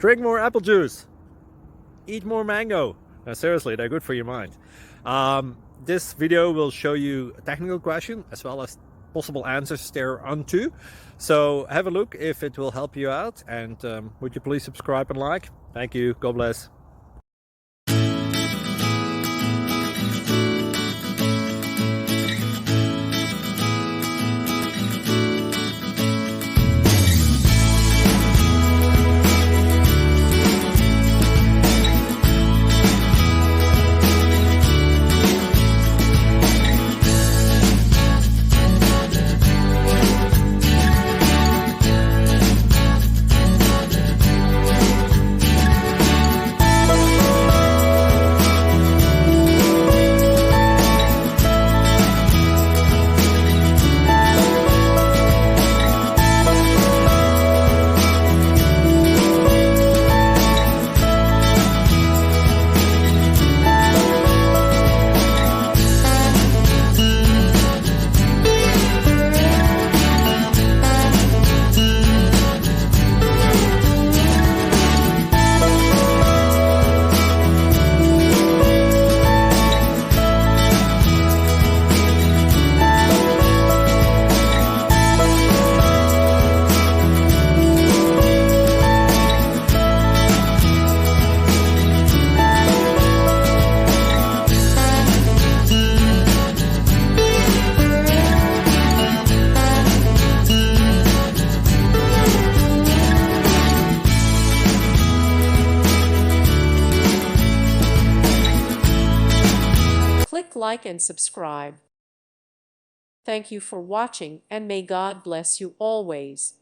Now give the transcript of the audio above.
Drink more apple juice. Eat more mango. No, seriously, they're good for your mind. This video will show you a technical question as well as possible answers thereunto. So have a look if it will help you out, and would you please subscribe and like? Thank you. God bless. Click like and subscribe. Thank you for watching, and may God bless you always.